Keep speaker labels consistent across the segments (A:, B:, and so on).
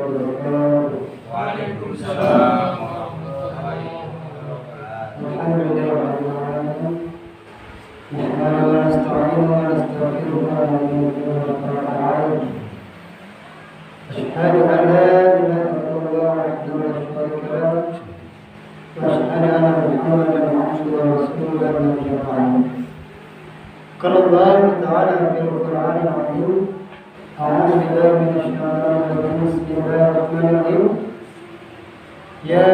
A: wabarakatuh.
B: Waalaikumsalam warahmatullahi wabarakatuh.
A: Alhamdulillahirabbil alamin. Nahmaduhu wa nasta'inuhu wa nastaghfiruhu wa natawakkal 'alaihi. Asyhadu an la ilaha illallah wahdahu la syarika lahu wa asyhadu anna Muhammadan 'abduhu wa rasuluhu la nabiyya ba'dahu. Qala Allah ta'ala fil Qur'anil 'azim. A'udzu billahi minasyaitonir rajim. Bismillahirrahmanirrahim. Ya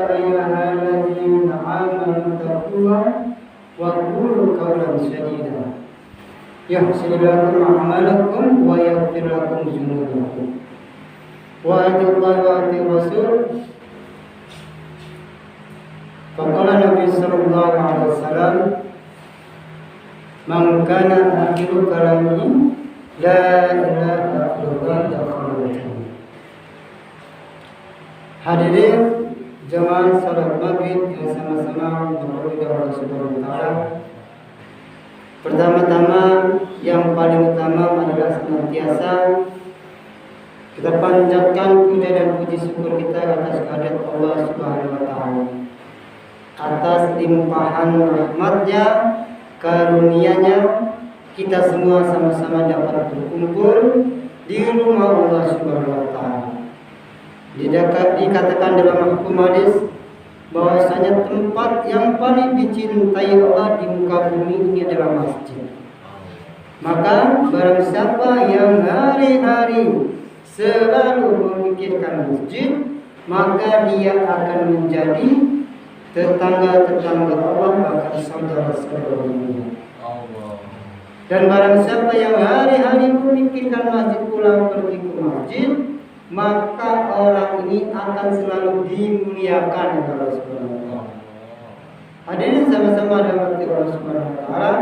A: ayyuhalladzina amanu taqullaha wa qulu qawlan sadida. Yuhsin lakum a'malakum wa yaghfir lakum dzunubakum. Wa atiiullaha wa atiiur rasul. Faqala Nabi sallallahu alaihi wasallam, "Man kana akhiru kalamihi la ilaha illallah dakhala jannah." Hadirin jemaah salat maghrib yang sama-sama memuji Allah Subhanahu wa taala. Pertama-tama yang paling utama adalah senantiasa kita panjatkan puja dan puji syukur kita atas kehadirat Allah Subhanahu wa taala, atas limpahan rahmat-Nya, karunia-Nya, kita semua sama-sama dapat berkumpul di rumah Allah Subhanahu wa taala. Dikatakan dalam hukum hadis bahwasanya tempat yang paling dicintai Allah di muka bumi ini adalah masjid. Maka barang siapa yang hari-hari selalu memikirkan masjid, maka dia akan menjadi tetangga-tetangga Allah, bahkan saudara-saudaranya. Dan barang siapa yang hari-hari memikirkan masjid, pulang pergi ke masjid, maka orang ini akan selalu dimuliakan oleh Allah Subhanahu wa taala. Hadirin sama-sama dirahmati Allah Subhanahu wa taala.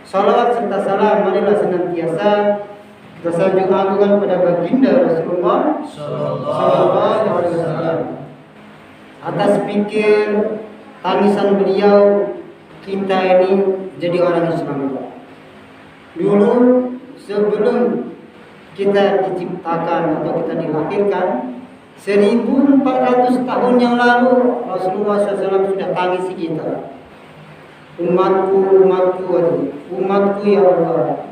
A: Salawat serta salam marilah senantiasa kita sanjung agungkan pada baginda Rasulullah sallallahu alaihi wasallam. Atas pikir tangisan beliau kita ini jadi orang Islam. Dulu sebelum kita diciptakan atau kita dilahirkan 1400 tahun yang lalu Rasulullah SAW sudah tangisi kita. Umatku, umatku, umatku ya Allah.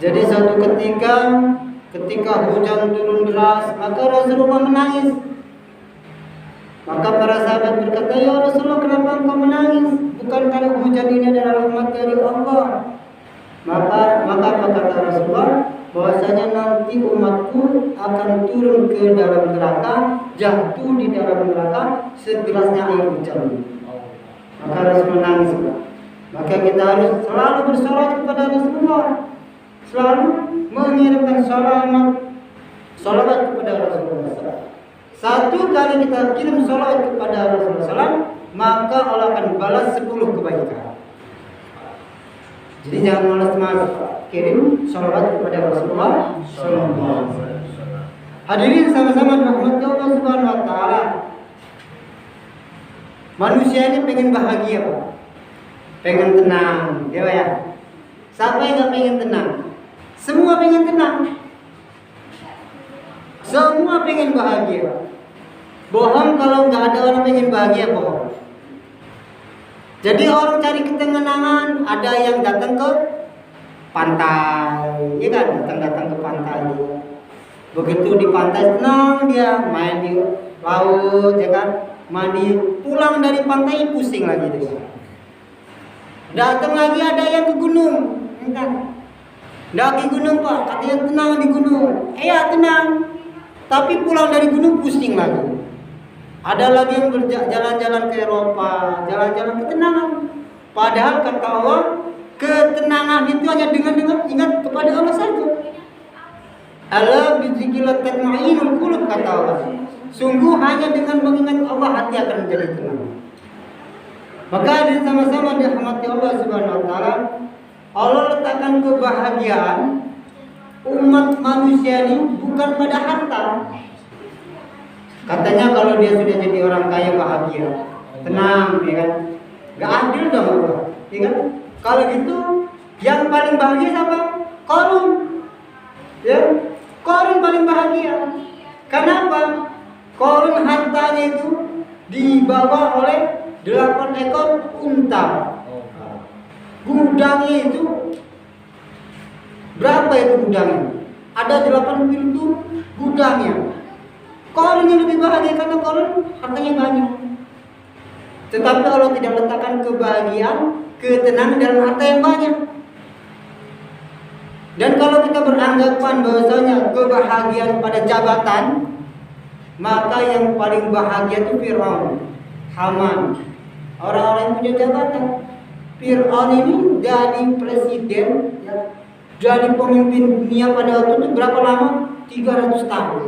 A: Jadi suatu ketika hujan turun deras, maka Rasulullah menangis. Maka para sahabat berkata, "Ya Rasulullah, kenapa engkau menangis? Bukankah hujan ini adalah rahmat dari Allah?" Maka apa kata Rasulullah? Bahwasanya nanti umatku akan turun ke dalam neraka, jatuh di dalam neraka segerasnya air hujan. Maka harus menangis. Maka kita harus selalu bersolat kepada Rasulullah, selalu mengirimkan salawat kepada Rasulullah. Satu kali kita kirim salawat kepada Rasulullah SAW, maka Allah akan balas 10 kebaikan. Jadi jangan malas-malas kirim salawat kepada Rasulullah sallallahu alaihi wasallam. Hadirin sama-sama dirahmati Allah Subhanahu wa taala. Manusia ini pengen bahagia, Pak. Pengen tenang, ya. Siapa yang enggak pengen tenang? Semua pengen tenang. Semua pengen bahagia. Bohong kalau enggak ada orang pengen bahagia, bohong. Jadi orang cari ketenangan, ada yang datang ke pantai, ya kan? Datang ke pantai. Begitu di pantai tenang dia, main di laut, ya kan? Mandi, pulang dari pantai pusing lagi dia. Datang lagi ada yang ke gunung, ya kan? Daki gunung Pak, katanya tenang di gunung. Iya tenang, tapi pulang dari gunung pusing lagi. Ada lagi yang berjalan-jalan ke Eropa, jalan-jalan ketenangan. Padahal kata Allah, ketenangan itu hanya dengan ingat kepada Allah saja. Ala bizikrillah tatma'innul qulub, kata Allah. Sungguh hanya dengan mengingat Allah hati akan menjadi tenang. Maka ada sama-sama dirahmati Allah Subhanahu wa taala. Allah letakkan kebahagiaan umat manusia ini bukan pada harta. Katanya kalau dia sudah jadi orang kaya bahagia, tenang, ya kan? Gak adil dong Allah, ya kan? Kalau gitu, yang paling bahagia siapa? Qarun, ya? Qarun paling bahagia. Kenapa? Korun hartanya itu dibawa oleh 8 ekor unta. Gudangnya itu berapa itu gudangnya? Ada 8 pintu gudangnya. Korun yang lebih bahagia karena korun hartanya banyak. Tetapi Allah tidak letakkan kebahagiaan, ketenangan dalam harta yang banyak. Dan kalau kita beranggapan bahwasanya kebahagiaan pada jabatan, maka yang paling bahagia itu Fir'aun, Haman, orang-orang yang punya jabatan. Fir'aun ini jadi presiden, ya, jadi pemimpin dunia pada waktu itu berapa lama? 300 tahun.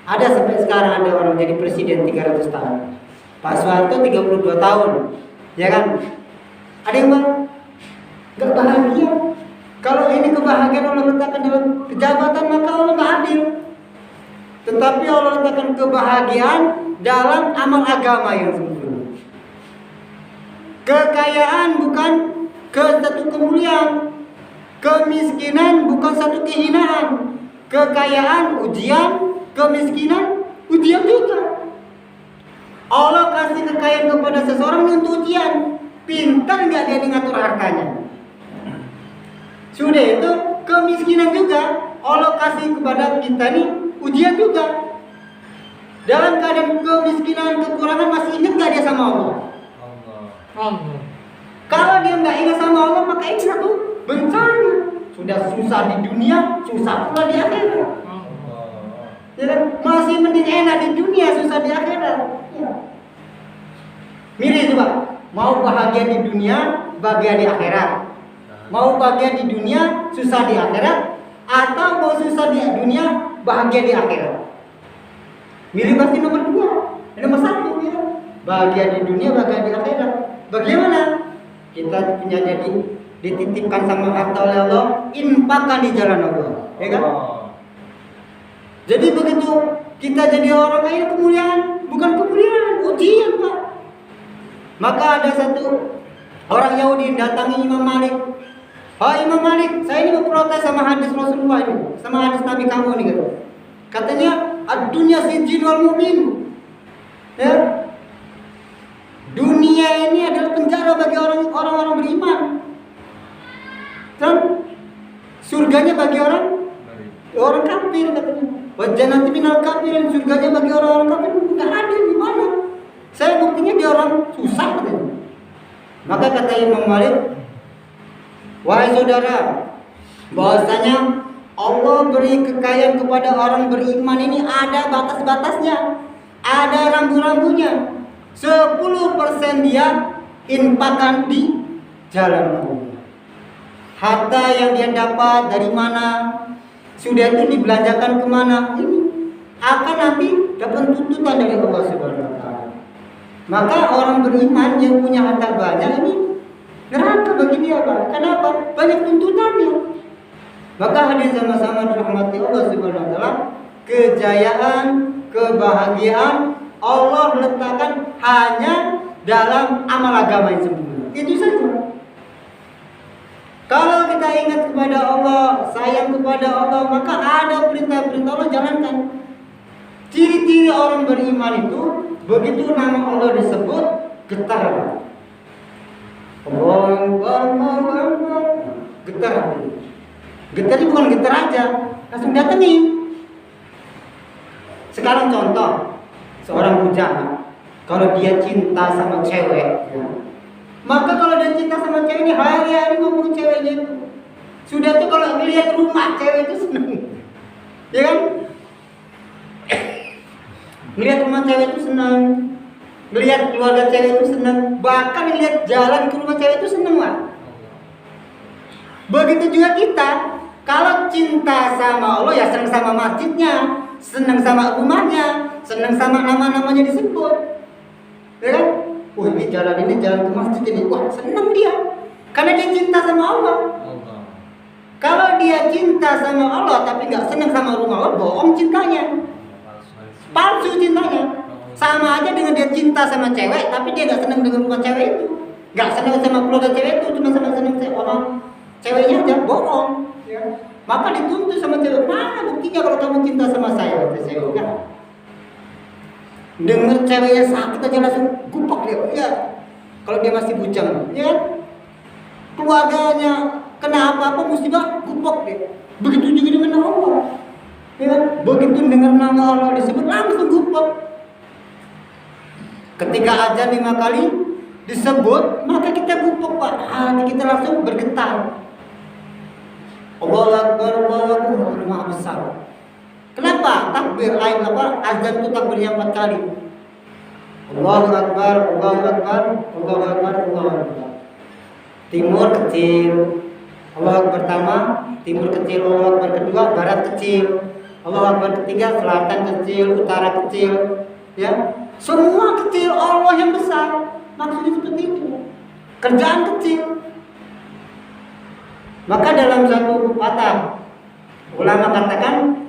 A: Ada sampai sekarang ada orang jadi presiden 300 tahun. Pak Soeharto 32 tahun, ya kan? Ada yang nggak bahagia. Kalau ini kebahagiaan Allah letakkan dalam kejabatan, maka Allah nggak adil. Tetapi Allah letakkan kebahagiaan dalam amal agama yang sempurna. Kekayaan bukan satu kemuliaan, kemiskinan bukan satu kehinaan. Kekayaan ujian, kemiskinan ujian juga. Allah kasih kekayaan kepada seseorang untuk ujian. Pintar nggak dia ngatur hartanya? Sudah itu kemiskinan juga Allah kasih kepada kita nih ujian juga. Dalam keadaan kemiskinan, kekurangan, masih ingat nggak dia sama Allah? Kalau dia nggak ingat sama Allah, maka ini satu bencana. Sudah susah di dunia, susah pula di akhirat. Ya, masih mending enak di dunia, susah di akhirat. Ya. Milih coba, mau bahagia di dunia, bahagia di akhirat. Mau bahagia di dunia, susah di akhirat, atau mau susah di dunia, bahagia di akhirat. Milih pasti nomor 2, nomor 1 ya. Bahagia di dunia, bahagia di akhirat. Bagaimana? Kita punya jadi dititipkan sama harta oleh Allah, infakkan di jalan Allah, ya kan? Jadi begitu kita jadi orang kaya, kemuliaan, bukan kemuliaan, ujian Pak. Maka ada satu orang Yahudi datangi Imam Malik. Oh Imam Malik, saya ini mau protes sama hadis Rasulullah ini, sama hadis Nabi kamu nih gitu. Katanya ad-dunya sijin wal mu'min. Ya. Dunia ini adalah penjara bagi orang-orang beriman. Dan surganya bagi orang kafir katanya. Wajah nanti minal kafirin, surganya bagi orang-orang kafir. Enggak ada di mana. Saya buktinya dia orang susah katanya. Maka kata Imam Malik, wahai saudara, bahwasanya Allah beri kekayaan kepada orang beriman ini ada batas-batasnya, ada rambu-rambunya. 10% dia infakkan di jalan Allah. Harta yang dia dapat dari mana, sudah itu dibelanjakan kemana, ini akan nanti dapat tuntutan dari Allah Subhanahu wa Ta'ala. Maka orang beriman yang punya harta banyak ini neraka bagi dia, Pak. Kenapa? Banyak tuntutannya. Maka hadir sama-sama dirahmati Allah Subhanahu wa Ta'ala, kejayaan, kebahagiaan Allah letakkan hanya dalam amal agama yang sempurna. Itu saja. Kalau kita ingat kepada Allah, sayang kepada Allah, maka ada perintah-perintah Allah jalankan. Ciri-ciri orang beriman itu, begitu nama Allah disebut, getar. Getar. Getar itu bukan getar aja, langsung datangi. Sekarang contoh, seorang bujang, kalau dia cinta sama cewek, ya, maka kalau dia cinta sama cewek ini hari-hari ngomong ceweknya itu. Sudah tuh kalau melihat rumah cewek itu seneng, ya kan? Melihat rumah cewek itu senang, melihat keluarga cewek itu senang, bahkan melihat jalan ke rumah cewek itu senang lah. Begitu juga kita, kalau cinta sama Allah ya senang sama masjidnya, senang sama rumahnya, senang sama nama-namanya disebut, ya kan? Wah ini jalan ke masjid ini, wah senang dia, karena dia cinta sama Allah. Kalau dia cinta sama Allah tapi nggak senang sama rumah Allah, bohong cintanya, palsu cintanya. Sama aja dengan dia cinta sama cewek tapi dia nggak senang dengan rumah cewek itu, nggak senang sama keluarga cewek itu, cuma senang orang ceweknya aja, bohong. Ya. Maka dituntut sama cewek, mana buktinya kalau kamu cinta sama saya? Kata saya, Dengar ceweknya sakit aja langsung gupok dia. Ya. Kalau dia masih bujang, ya kan? Keluarganya kena apa-apa musibah, gupok dia. Begitu juga dengan Allah. Ya kan? Begitu dengar nama Allah disebut langsung gupok. Ketika azan 5 kali disebut, maka kita gupok, Pak. Hati kita langsung bergetar. Allahu Akbar, Allahu Akbar, Maha besar. Kenapa? Takbir azan itu takbir yang 4 kali. Allahu Akbar, Allahu Akbar, Allahu Akbar, Allahu Akbar. Timur kecil, Allahu Akbar pertama, timur kecil, Allahu Akbar kedua, barat kecil, Allahu Akbar ketiga, selatan kecil, utara kecil, ya. Semua kecil, Allah yang besar. Maksudnya seperti itu. Kerjaan kecil. Maka dalam satu patah ulama katakan,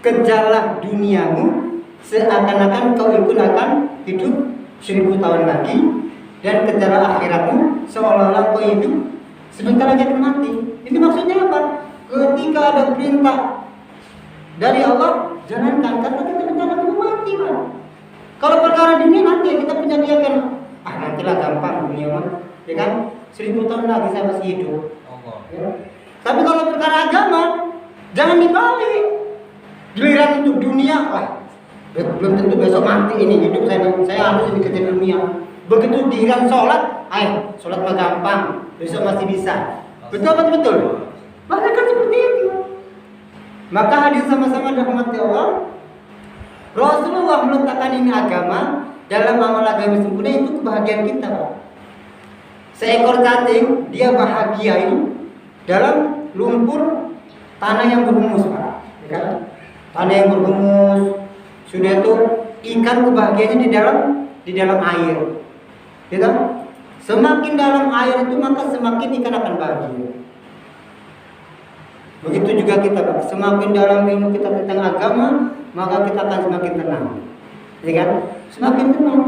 A: kejarlah duniamu seakan-akan kau itu akan hidup 1000 tahun lagi, dan kejarlah akhiratmu seolah-olah kau hidup sebentar lagi akan mati. Ini maksudnya apa? Ketika ada perintah dari Allah, jalankan, kata kita bentar lagi mati, Pak. Kalau perkara dunia nanti kita penyediakan, nantilah gampang dunia mah, ya kan? 1000 tahun lagi saya masih hidup. Ya. Tapi kalau perkara agama, jangan dibalik. Giliran untuk dunia, belum tentu besok mati ini hidup saya harus dikejar dunia. Begitu giliran sholat, sholat mah gampang, besok masih bisa. Betul apa betul? Maka kan seperti itu. Maka hadir sama-sama rahmati Allah. Rasulullah meletakkan ini agama dalam amal agama sempurna, itu kebahagiaan kita, Pak. Seekor cacing dia bahagia ini dalam lumpur tanah yang berhumus, Pak. Ya kan? Tanah yang berhumus, sudah itu ikan kebahagiaannya di dalam air. Ya kan? Semakin dalam air itu maka semakin ikan akan bahagia. Begitu juga kita, Pak. Semakin dalam ilmu kita tentang agama, maka kita akan semakin tenang. Ya kan? Semakin tenang.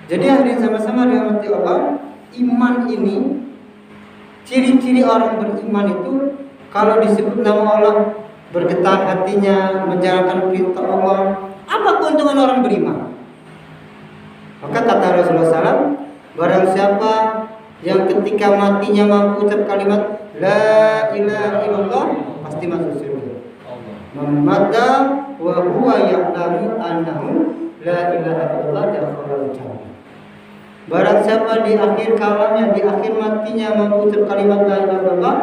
A: Jadi hadirin sama-sama dirahmati Allah, iman ini, ciri-ciri orang beriman itu kalau disebut nama Allah, bergetar hatinya, menjalankan perintah Allah. Apa keuntungan orang beriman? Maka kata Rasulullah SAW, barang siapa yang ketika matinya mampu ucap kalimat La ilaha illallah, pasti masuk surga. Mamata wa huwa ya'lamu annahu la ilaha illallah dakhala jannah. Barang siapa di akhir kalamnya, di akhir matinya mampu ucap kalimat la ilaha illallah,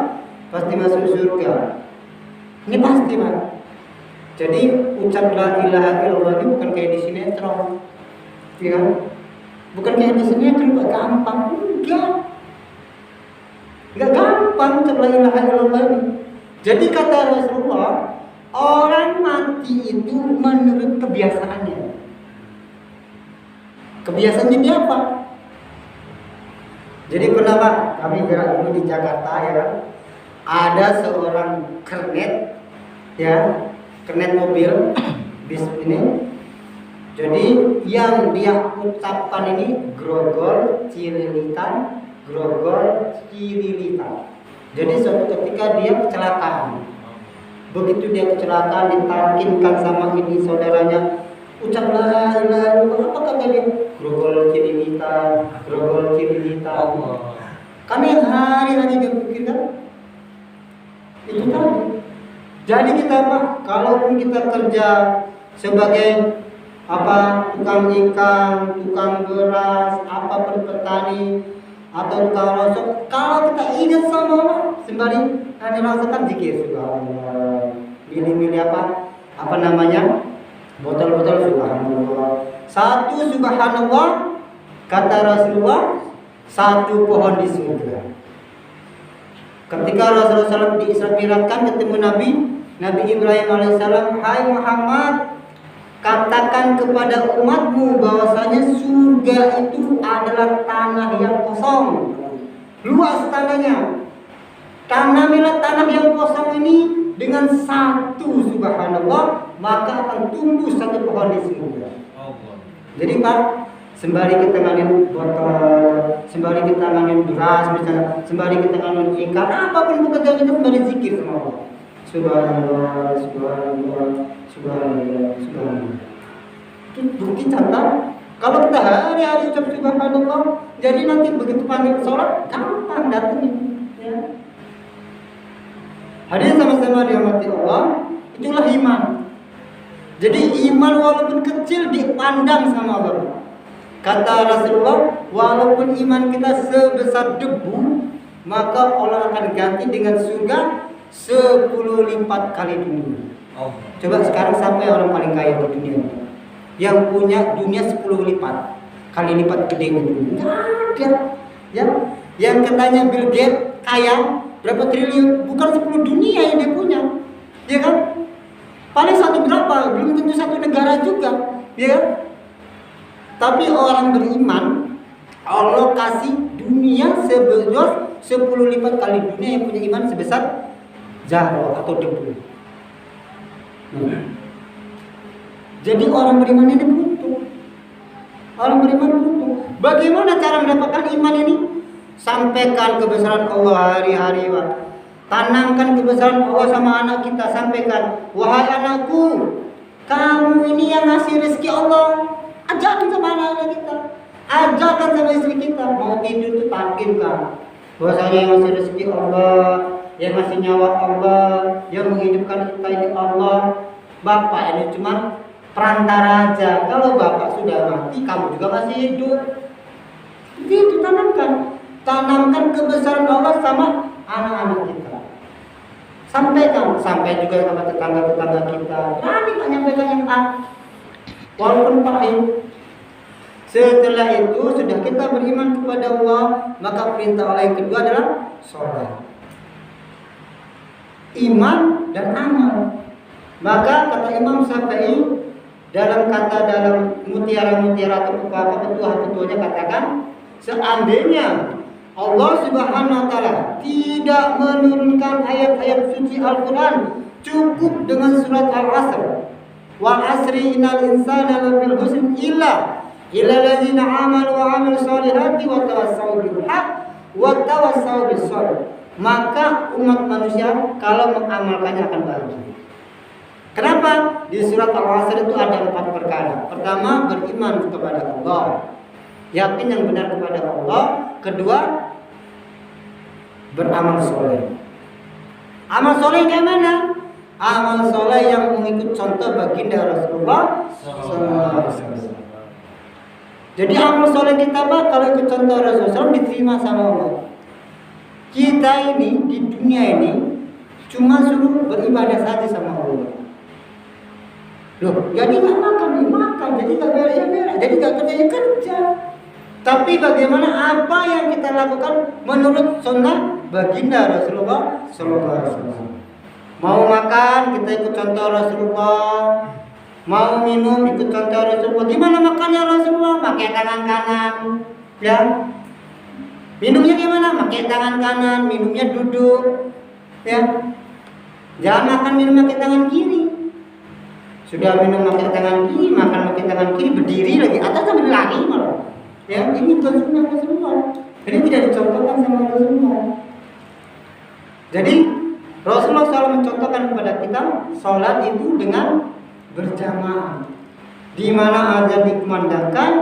A: pasti masuk surga. Ini pasti, Pak. Jadi ucap la ilaha illallah ini bukan kayak di sinetron, ya kan? Bukan kayak di sinetron, Pak, gampang. Enggak gampang ucap la ilaha illallah ini. Jadi kata Rasulullah, orang mati itu menurut kebiasaannya. Kebiasaannya dia apa? Jadi pernah, Pak, kami gerak dulu di Jakarta, ya kan? Ada seorang kernet, ya, kernet mobil bis ini. Jadi yang dia ucapkan ini grogol cililitan, grogol cililitan. Jadi suatu ketika dia kecelakaan. Begitu dia kecelakaan, ditalkinkan sama ini saudaranya, ucap la ilaha illallah, apa kata dia? Grogol cililitan, grogol cililitan. Karena yang hari-hari dia pikirkan itu tadi. Jadi kita, Pak, kalaupun kita kerja sebagai tukang ikan, tukang beras, petani atau tukang rosok, kalau kita ingat sama Allah, sembari hanya rasakan zikir subhanallah, milih-milih apa namanya, botol-botol subhanallah, satu subhanallah, kata Rasulullah, satu pohon di surga. Ketika Rasulullah SAW diisra-mi'rajkan ketemu Nabi Ibrahim alaihissalam, hai Muhammad, katakan kepada umatmu bahwasanya surga itu adalah tanah yang kosong, luas tanahnya. Tanamilah tanah yang kosong ini dengan satu subhanallah, maka akan tumbuh satu pohon di surga. Jadi, Pak, sembari kita nganin botol, sembari kita nganin beras, misalnya, sembari kita nganin ikan, apapun pekerjaan kita sembari zikir sama Allah. Subhanallah, subhanallah, subhanallah, subhanallah. Itu bukti contoh. Kalau kita hari-hari ucap subhanallah, jadi nanti begitu panggil sholat gampang datangnya. Ya. Hadirin sama-sama dirahmati Allah, itulah iman. Jadi iman walaupun kecil dipandang sama Allah. Kata Rasulullah, walaupun iman kita sebesar debu, maka Allah akan ganti dengan surga 10 lipat kali dunia. Coba sekarang siapa yang orang paling kaya di dunia? Yang punya dunia 10 lipat kali lipat gede itu? Nggak ada. Ya, yang katanya Bill Gates kaya berapa triliun? Bukan 10 dunia yang dia punya, ya kan? Paling satu berapa? Belum tentu satu negara juga, ya kan? Tapi orang beriman, Allah kasih dunia sebesar 10 lipat kali dunia yang punya iman sebesar zarah atau debu. Jadi orang beriman ini beruntung. Orang beriman beruntung. Bagaimana cara mendapatkan iman ini? Sampaikan kebesaran Allah hari-hari, Pak. Tanamkan kebesaran Allah sama anak kita. Sampaikan, wahai anakku, kamu ini yang ngasih rezeki Allah. Ajarkan sama anak-anak kita. Ajarkan sama istri kita. Mau tidur itu tampilkan bahwasanya yang ngasih rezeki Allah, yang ngasih nyawa Allah, yang menghidupkan kita ini Allah. Bapak ini cuma perantara aja. Kalau bapak sudah mati, kamu juga masih hidup. Itu tanamkan. Tanamkan kebesaran Allah sama anak-anak kita. Sampaikan, sampai juga sama tetangga-tetangga kita. Berani tak nyampaikan yang A, walaupun pahit. Setelah itu sudah kita beriman kepada Allah, maka perintah Allah yang kedua adalah sholat. Iman dan amal. Maka kata Imam Syafi'i dalam mutiara-mutiara atau petuah-petuahnya katakan, seandainya Allah Subhanahu wa taala tidak menurunkan ayat-ayat suci Al-Qur'an cukup dengan surat Al-Asr, wal asri innal insana lafil khusr illa allazina amanu wa amilus solihati wa tawassaw bil haqq wa tawassaw bis sabr, maka umat manusia kalau mengamalkannya akan bahagia. Kenapa? Di surat Al-Asr itu ada 4 perkara. Pertama, beriman kepada Allah, yakin yang benar kepada Allah. Kedua, beramal soleh. Amal soleh kayak mana? Amal soleh yang mengikut contoh baginda Rasulullah SAW. Jadi amal soleh kita apa? Kalau ikut contoh Rasulullah SAW diterima sama Allah. Kita ini di dunia ini cuma suruh beribadah saja sama Allah. Loh, jadi nggak makan, jadi nggak beres, jadi nggak kerja. Tapi bagaimana apa yang kita lakukan menurut sunnah baginda Rasulullah SAW? Mau makan kita ikut contoh Rasulullah, mau minum ikut contoh Rasulullah. Gimana makannya Rasulullah? Pakai tangan kanan, ya. Minumnya gimana? Pakai tangan kanan, minumnya duduk, ya. Jangan makan minum pakai tangan kiri. Sudah minum pakai tangan kiri, makan pakai tangan kiri, berdiri lagi atau sambil lari malah. Ya, ini bukan sunnah Rasulullah. Ini tidak dicontohkan sama Rasulullah. Jadi Rasulullah SAW mencontohkan kepada kita sholat itu dengan berjamaah, di mana azan dikumandangkan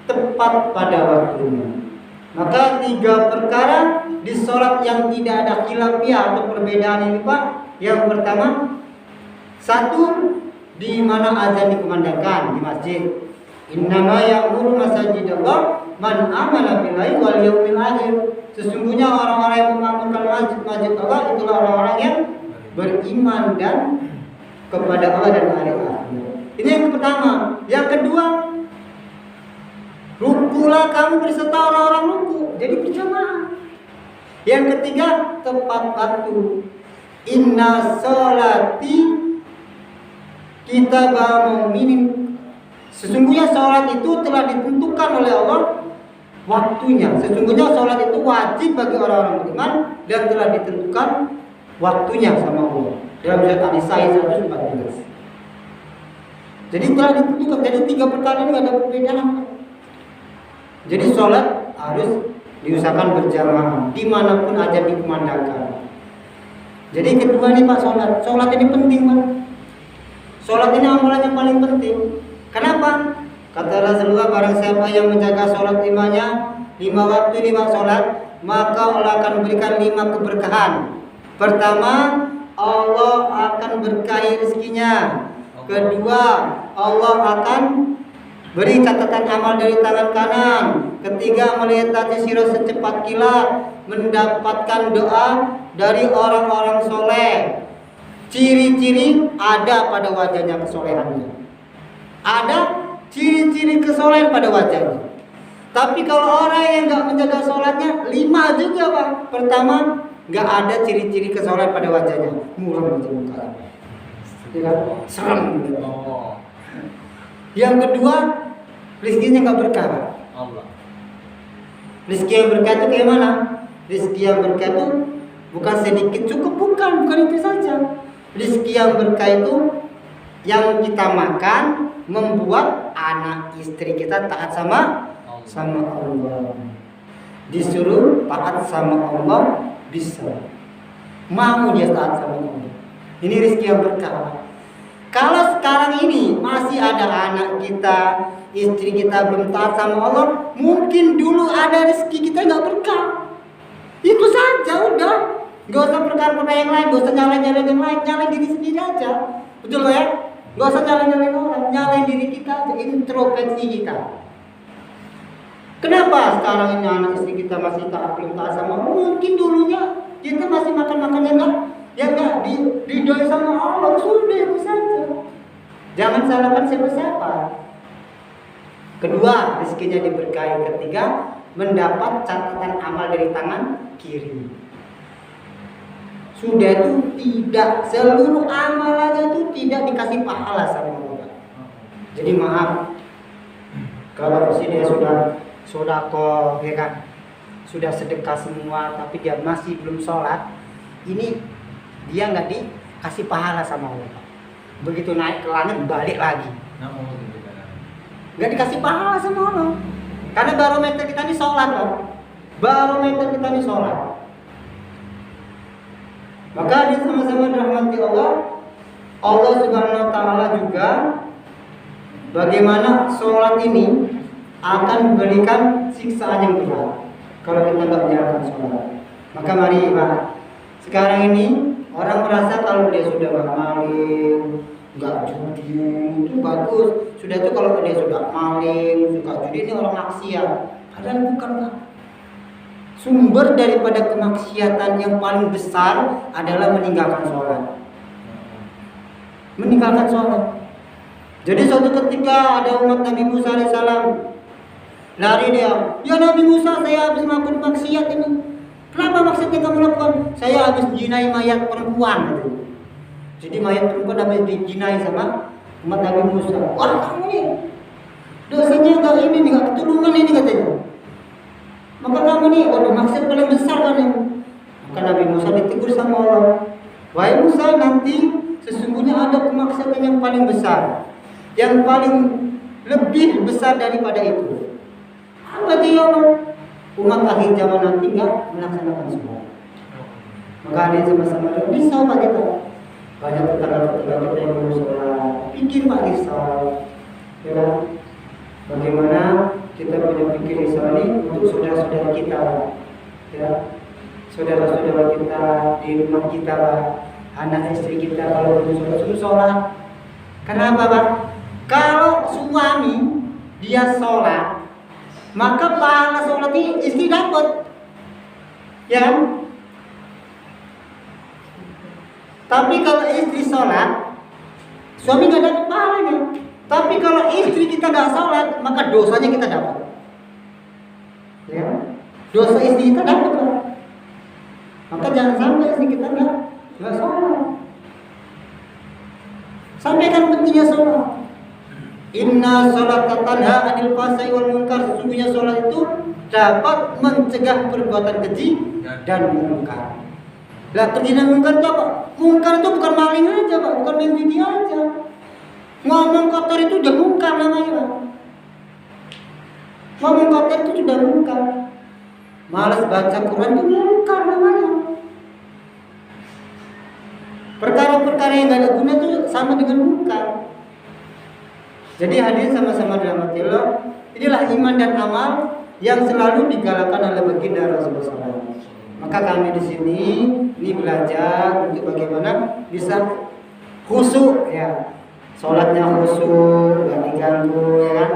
A: tepat pada waktunya. Maka 3 perkara di sholat yang tidak ada khilafiyah atau perbedaan ini, Pak. Yang pertama, 1, di mana azan dikumandangkan di masjid. Innama ya'muru masajidallah man amala billahi wal yawmil akhir. Sesungguhnya orang-orang yang mengamalkan masjid Allah itulah orang-orang yang beriman dan kepada Allah dan hari akhir. Ini yang pertama. Yang kedua, rukulah kamu berserta orang-orang ruku. Jadi berjamaah. Yang ketiga, tepat waktu. Inna sholati kita mu'minin. Sesungguhnya sholat itu telah ditentukan oleh Allah waktunya. Sesungguhnya sholat itu wajib bagi orang-orang beriman dan telah ditentukan waktunya sama Allah. Dalam surat An-Nisa 114. Jadi telah ditentukan. Jadi 3 perkara ini ada perbedaan. Jadi sholat harus diusahakan berjamaah dimanapun aja dikumandangkan. Jadi kedua nih Pak, sholat ini penting Pak. Sholat ini amalan yang paling penting. Kenapa? Kata Rasulullah, barang siapa yang menjaga sholat 5 waktu 5 sholat, maka Allah akan berikan 5 keberkahan. Pertama, Allah akan berkahi rezekinya. Kedua, Allah akan beri catatan amal dari tangan kanan. Ketiga, melihat sirah secepat kilat, mendapatkan doa dari orang-orang soleh. Ciri-ciri ada pada wajahnya kesolehannya. Ada ciri-ciri kesolehan pada wajahnya. Tapi kalau orang yang nggak menjaga sholatnya 5 juga Pak. Pertama, nggak ada ciri-ciri kesolehan pada wajahnya. Muram aja mukanya. Ya kan? Serem. Yang kedua, rezekinya nggak berkah.
B: Allah.
A: Rezeki yang berkah itu kayak mana? Rezeki yang berkah itu bukan sedikit cukup, bukan itu saja. Rezeki yang berkah itu yang kita makan membuat anak istri kita taat sama Allah. Disuruh taat sama Allah bisa. Mau dia taat sama Allah. Ini rezeki yang berkah. Kalau sekarang ini masih ada anak kita, istri kita belum taat sama Allah, mungkin dulu ada rezeki kita nggak berkah. Itu saja udah. Gak usah perkara-perkara yang lain, gak usah nyalain yang lain, nyalain diri sendiri aja. Betul ya? Gak usah nyalain orang, nyalain diri kita aja, introspeksi kita. Kenapa sekarang ini anak istri kita masih belum taat sama Allah? Mungkin dulunya kita masih makan yang enggak diridhoi sama Allah. Sudah itu saja. Jangan salahkan siapa-siapa. Kedua, rezekinya diberkahi. Ketiga, mendapat catatan amal dari tangan kiri. Sudah itu tidak seluruh amalannya itu tidak dikasih pahala sama Allah. Jadi maaf, kalau dia sudah sodako, ya kan, sudah sedekah semua, tapi dia masih belum sholat, ini dia nggak dikasih pahala sama Allah. Begitu naik ke langit balik lagi, nggak dikasih pahala sama Allah. Karena barometer kita ini sholat, loh. Barometer kita ini sholat. Maka dia sama-sama dirahmati Allah. Allah Subhanahu wa Ta'ala juga bagaimana sholat ini akan memberikan siksaan yang berat kalau kita nggak menjalankan sholat. Maka mari Pak, sekarang ini orang merasa kalau dia sudah nggak maling, nggak judi itu bagus. Sudah itu kalau dia sudah maling, suka judi, ini orang maksiat. Padahal bukan Pak. Sumber daripada kemaksiatan yang paling besar adalah meninggalkan sholat. Meninggalkan sholat. Jadi suatu ketika ada umat Nabi Musa alaihissalam, lari dia, ya Nabi Musa, saya habis melakukan maksiat ini. Kenapa maksudnya kamu lakukan? Saya habis jinai mayat perempuan. Jadi mayat perempuan habis dijinai sama umat Nabi Musa. Wah kamu ini dosanya nggak ketulungan ini katanya. Maka kamu nih, waduh maksiat paling besar kan ini. Maka Nabi Musa ditegur sama Allah. Wahai Musa, nanti sesungguhnya ada kemaksiatan yang paling besar, yang paling lebih besar daripada itu. Apa itu ya Allah? Umat akhir zaman nanti nggak melaksanakan semua. Maka ada sama-sama risau Pak kita. Banyak tetangga-tetangga kita yang belum sholat, pikir Pak risau. Ya, bagaimana kita punya pikir risau ini untuk saudara-saudara kita, ya, saudara-saudara kita di rumah kita, Pak. Anak istri kita kalau belum sholat. Kenapa Pak? Kalau suami dia sholat, maka pahala sholat ini istri dapat, ya kan? Tapi kalau istri sholat, suami nggak dapat pahalanya. Tapi kalau istri kita nggak sholat, maka dosanya kita dapat. Ya, dosa istri kita dapat Pak. Maka jangan sampai istri kita nggak sholat. Sampaikan pentingnya sholat. Inna sholata tanha 'anil fahsya'i wal munkar. Sesungguhnya sholat itu dapat mencegah perbuatan keji dan munkar. Lah keji dan munkar itu apa? Munkar itu bukan maling aja Pak, bukan main judi aja. Ngomong kotor itu udah munkar namanya Pak. Ngomong kotor itu sudah munkar. Malas baca Quran itu munkar namanya. Perkara-perkara yang gak ada guna itu sama dengan munkar. Jadi hadirin sama-sama dirahmati Allah, inilah iman dan amal yang selalu digalakan oleh baginda Rasulullah SAW. Maka kami di sini ini belajar untuk bagaimana bisa khusyuk ya, sholatnya khusyuk, gak diganggu ya kan,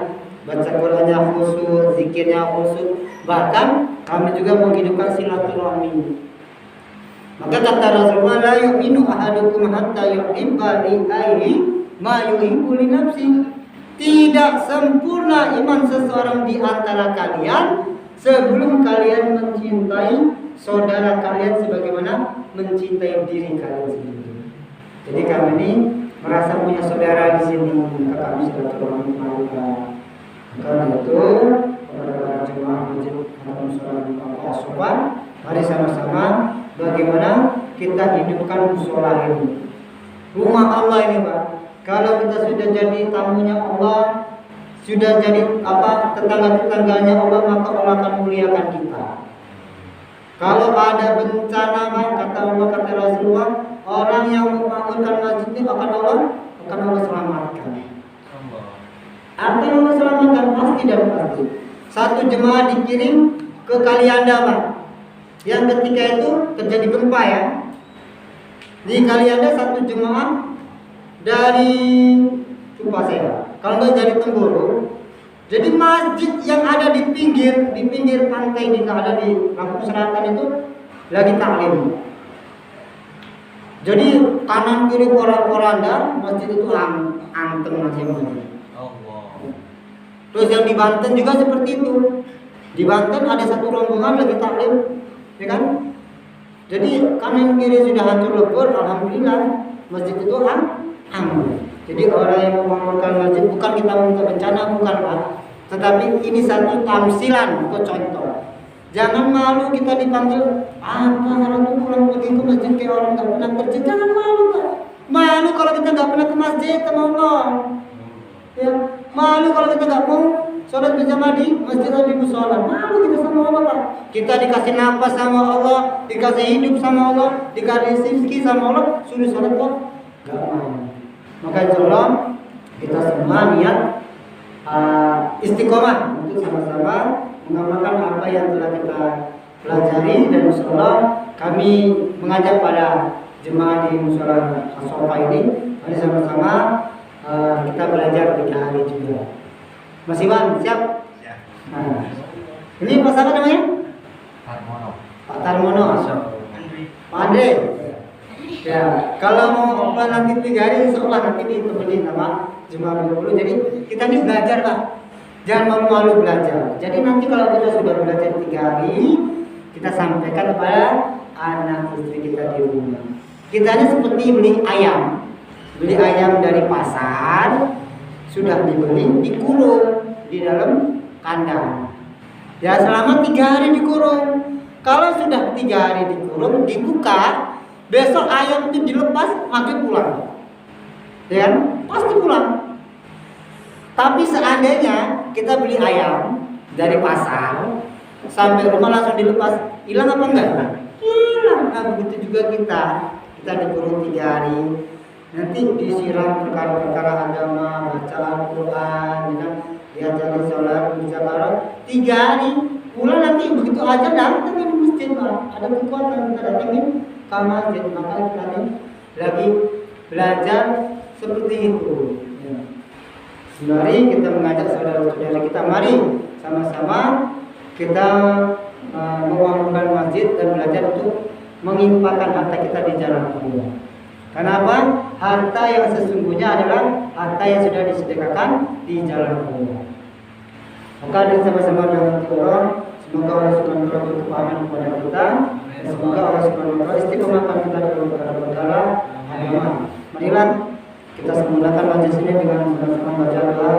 A: baca Qurannya khusyuk, zikirnya khusyuk, bahkan kami juga menghidupkan silaturahmi. Maka kata Rasulullah, la yu'minu ahadukum hatta yuhibba li akhihi ma yuhibbu li nafsihi. Tidak sempurna iman seseorang di antara kalian sebelum kalian mencintai saudara kalian sebagaimana mencintai diri kalian sendiri. Jadi kami ini merasa punya saudara di sini, maka kami silaturahmi kepada karena itu kepada para jemaah masjid Al-Musola, mari sama-sama bagaimana kita hidupkan musola ini, rumah Allah ini, Pak. Kalau kita sudah jadi tamunya Allah, sudah jadi tetangga-tetangganya Allah, maka Allah akan muliakan kita. Kalau ada bencana, kata Allah, kata Rasulullah, orang yang memakmurkan masjid itu akan Allah selamatkan. Akan Allah selamatkan pasti dan pasti. Satu jemaah dikirim ke Kalianda, Pak. Yang ketika itu terjadi gempa ya. Di Kalianda satu jemaah dari Cupasea, kalau nggak dari Tenggoro. Jadi masjid yang ada di pinggir pantai yang ada di Lampung Selatan itu lagi taklim. Jadi kanan kiri porak-poranda masjid itu anteng masing-masing. Terus yang di Banten juga seperti itu. Di Banten ada satu rombongan lagi taklim, ya kan? Jadi kanan kiri sudah hancur lebur, alhamdulillah masjid itu aman. Jadi orang yang memakmurkan masjid bukan kita minta bencana, bukan Pak. Tetapi ini satu tamsilan atau contoh. Jangan malu kita dipanggil orang tuh pulang pergi ke masjid kayak orang nggak pernah kerja. Jangan malu, Pak. Malu kalau kita nggak pernah ke masjid sama Allah. Ya, malu kalau kita nggak mau sholat berjamaah di masjid atau di musola. Malu kita sama Allah, Pak. Kita dikasih nafas sama Allah, dikasih hidup sama Allah, dikasih rezeki sama Allah, suruh sholat kok nggak mau. Maka insyaallah kita semua niat istiqomah untuk sama-sama mengamalkan apa yang telah kita pelajari, dan insyaallah kami mengajak pada jemaah di Musola As-Sofa ini, mari sama-sama kita belajar 3 hari juga. Mas Iwan siap? Siap. Nah, ini Pak siapa namanya? Pak Tarmono. Pak Andre. Ya, kalau mau nanti 3 hari seolah nanti ditemenin sama jemaah 20. Jadi kita ini belajar, Pak. Jangan malu-malu belajar. Jadi nanti kalau kita sudah belajar 3 hari, kita sampaikan kepada anak istri kita di rumah. Kita ini seperti beli ayam. Beli ayam dari pasar, sudah dibeli, dikurung di dalam kandang. Ya selama 3 hari dikurung. Kalau sudah 3 hari dikurung, dibuka, besok ayam itu dilepas, maghrib pulang. Ya kan? Pasti pulang. Tapi seandainya kita beli ayam dari pasar, sampai rumah langsung dilepas, hilang apa enggak? Hilang. Nah, begitu juga kita dikurung 3 hari. Nanti disiram perkara-perkara agama, baca Al-Quran, diajari sholat, muzakarah 3 hari. Pulang nanti begitu aja datang di masjid, Pak. Ada kekuatan kita datangin ke masjid. Maka kita lagi belajar seperti itu. Mari kita mengajak saudara-saudara kita, mari sama-sama kita membangun masjid dan belajar untuk menginfakkan harta kita di jalan Allah. Kenapa? Harta yang sesungguhnya adalah harta yang sudah disedekahkan di jalan Allah. Maka dari sama-sama dengan Allah, semoga Allah Subhanahu wa taala berkepahaman kepada kita, dan semoga Allah Subhanahu wa taala istiqomahkan kita dalam perkara agama. Marilah kita sempurnakan majelis ini dengan membaca doa